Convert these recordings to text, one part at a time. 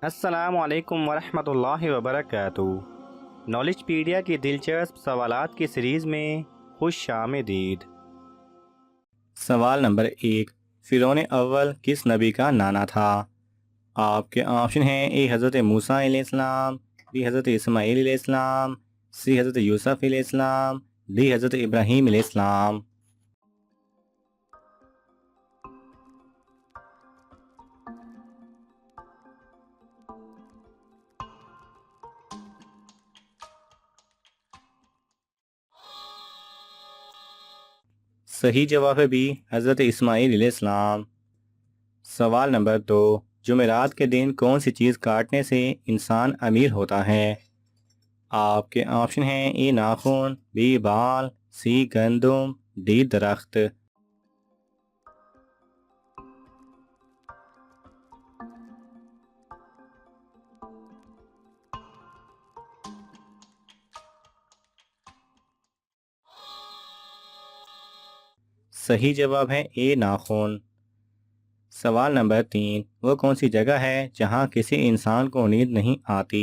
अस्सलाम वालेकुम वरहमतुल्लाहि वबरकातुहू। नॉलेजपीडिया की दिलचस्प सवालात की सीरीज़ में खुश आमदीद। सवाल नंबर 1। फ़िरौन अव्वल किस नबी का नाना था? आपके ऑप्शन हैं ए हज़रत मूसा अलैहिस्सलाम, बी हज़रत इस्माईल अलैहिस्सलाम, सी हज़रत यूसुफ अलैहिस्सलाम, डी हज़रत इब्राहीम अलैहिस्सलाम। सही जवाब है बी हज़रत इस्माईल अलैहिस्सलाम। सवाल नंबर 2। जुमेरात के दिन कौन सी चीज़ काटने से इंसान अमीर होता है? आपके ऑप्शन हैं ए नाखून, बी बाल, सी गंदम, डी दरख्त। सही जवाब है ए नाखून। सवाल नंबर 3। वो कौन सी जगह है जहाँ किसी इंसान को नींद नहीं आती?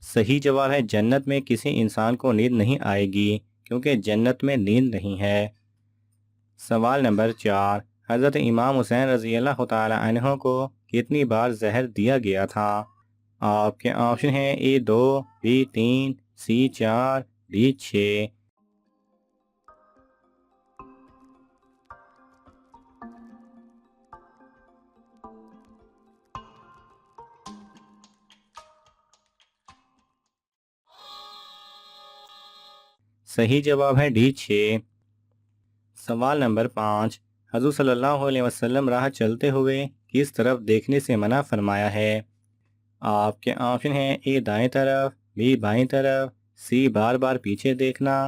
सही जवाब है जन्नत में किसी इंसान को नींद नहीं आएगी, क्योंकि जन्नत में नींद नहीं है। सवाल नंबर 4। हज़रत इमाम हुसैन रज़ी अल्लाह तआला अन्हो को कितनी बार जहर दिया गया था? आपके ऑप्शन हैं ए 2, बी 3, सी 4, डी 6। सही जवाब है डी 6। सवाल नंबर 5। हज़रत सल्लल्लाहु अलैहि वसल्लम राह चलते हुए किस तरफ देखने से मना फरमाया है? आपके ऑप्शन हैं ए दाएं तरफ, बी बाएं तरफ, सी बार बार पीछे देखना,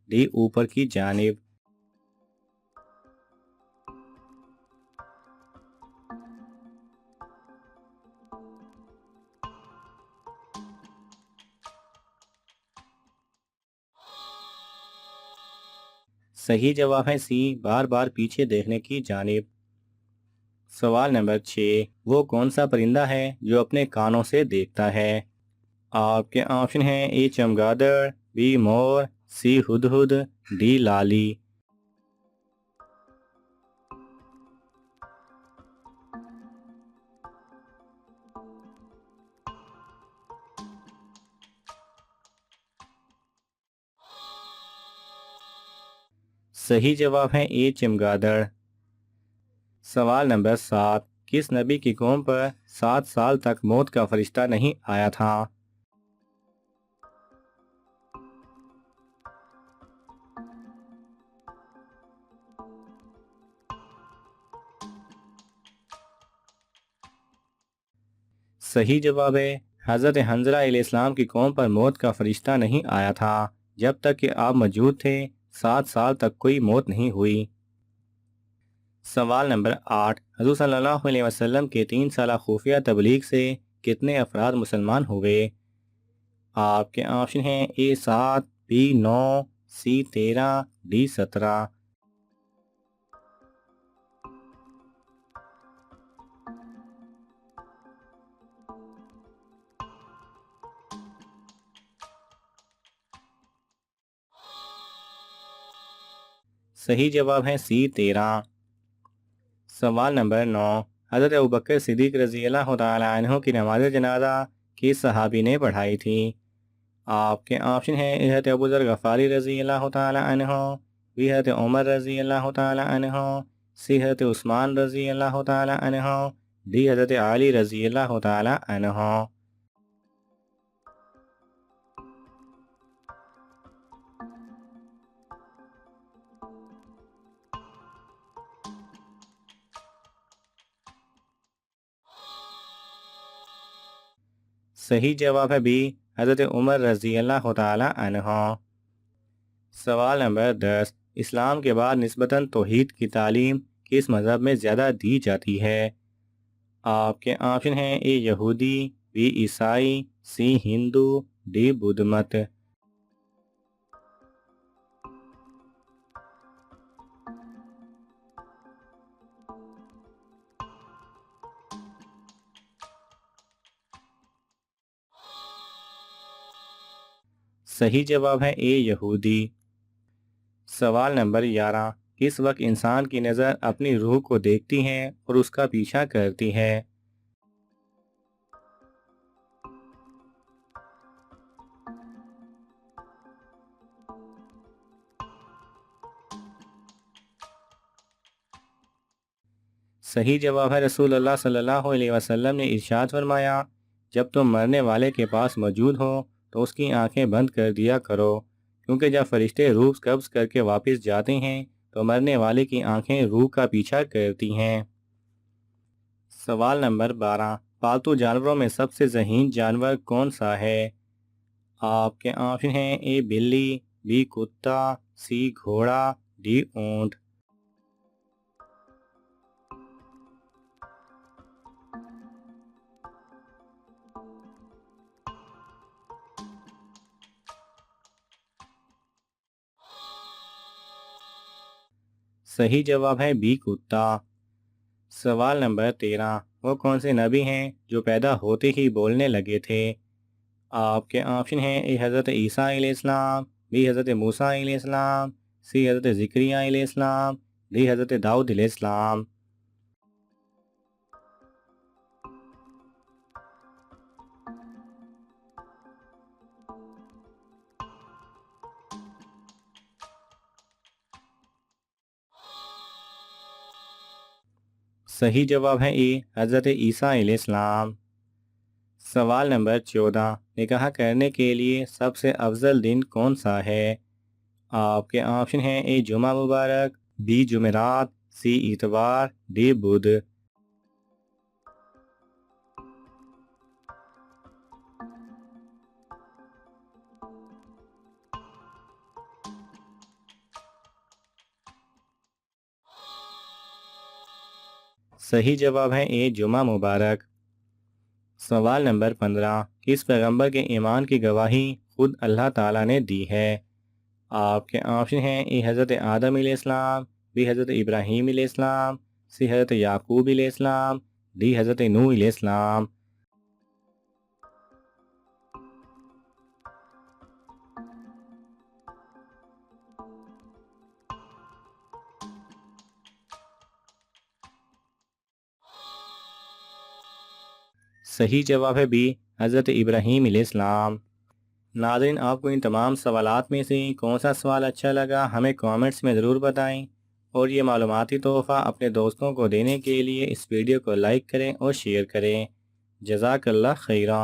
डी ऊपर की जानिब। सही जवाब है सी बार बार पीछे देखने की जानिब। सवाल नंबर 6। वो कौन सा परिंदा है जो अपने कानों से देखता है? आपके ऑप्शन हैं ए चमगादड़, बी मोर, सी हुदहुद, डी लाली। सही जवाब है ए चमगादड़। सवाल नंबर 7। किस नबी की कौम पर 7 साल तक मौत का फरिश्ता नहीं आया था? सही जवाब है हज़रत हंजला अलैहिस्सलाम की कौम पर मौत का फरिश्ता नहीं आया था। जब तक कि आप मौजूद थे 7 साल तक कोई मौत नहीं हुई। सवाल नंबर 8। हज़रत सल्लल्लाहु अलैहि वसल्लम के 3 साला खुफिया तबलीग से कितने अफराद मुसलमान हुए? आपके ऑप्शन हैं ए 7, बी 9, सी 13, डी 17। सही जवाब है सी 13। सवाल नंबर 9। हज़रत अबू बकर सिद्दीक़ रज़ी अल्लाह तआला अन्हु की नमाज जनाजा किस सहाबी ने पढ़ाई थी? आपके ऑप्शन हैं हज़रत अबू ज़र गफ़ारी रज़ी अल्लाह तआला अन्हु, बी हज़रत उमर रज़ी अल्लाह तआला अन्हु, सी हज़रत उस्मान रज़ी अल्लाह तआला अन्हु, डी हज़रत अली रज़ी अल्लाह तआला अन्हु। सही जवाब है बी हज़रत उमर रज़ी अल्लाह तआला अन्हु। सवाल नंबर 10। इस्लाम के बाद निस्बतन तौहीद की तालीम किस मज़हब में ज़्यादा दी जाती है? आपके ऑप्शन हैं ए यहूदी, बी ईसाई, सी हिंदू, डी बुध मत। सही जवाब है ए यहूदी। सवाल नंबर 11। किस वक्त इंसान की नज़र अपनी रूह को देखती है और उसका पीछा करती है? सही जवाब है रसूल अल्लाह सल्लल्लाहु अलैहि वसल्लम ने इरशाद फरमाया, जब तुम मरने वाले के पास मौजूद हो तो उसकी आंखें बंद कर दिया करो, क्योंकि जब फरिश्ते रूह कब्ज करके वापस जाते हैं तो मरने वाले की आंखें रूह का पीछा करती हैं। सवाल नंबर 12। पालतू जानवरों में सबसे ज़हीन जानवर कौन सा है? आपके ऑप्शन हैं ए बिल्ली, बी कुत्ता, सी घोड़ा, डी ऊंट। सही जवाब है बी कुत्ता। सवाल नंबर 13। वो कौन से नबी हैं जो पैदा होते ही बोलने लगे थे? आपके ऑप्शन हैं ए हज़रत ईसा अलैहिस्सलाम, बी हज़रत मूसा अलैहिस्सलाम, सी हज़रत ज़िकरिया अलैहिस्सलाम, डी हज़रत दाऊद अलैहिस्सलाम। सही जवाब है ए हज़रत ईसा अलैहिस्सलाम। सवाल नंबर 14। निकाह करने के लिए सबसे अफजल दिन कौन सा है? आपके ऑप्शन हैं ए जुमा मुबारक, बी जुमेरात, सी इतवार, डी बुध। सही जवाब है ए जुमा मुबारक। सवाल नंबर 15। किस पैगंबर के ईमान की गवाही खुद अल्लाह ताला ने दी है? आपके ऑप्शन हैं ए हज़रत आदम अलैहिस्सलाम, बी हज़रत इब्राहीम अलैहिस्सलाम, सी हज़रत याकूब अलैहिस्सलाम, डी हज़रत नूह अलैहिस्सलाम। सही जवाब है बी हज़रत इब्राहीम अलैहिस्सलाम। नाज़रीन, आपको इन तमाम सवालात में से कौन सा सवाल अच्छा लगा हमें कमेंट्स में ज़रूर बताएं, और ये मालूमाती तोहफ़ा अपने दोस्तों को देने के लिए इस वीडियो को लाइक करें और शेयर करें। जज़ाकल्लाह खैरा।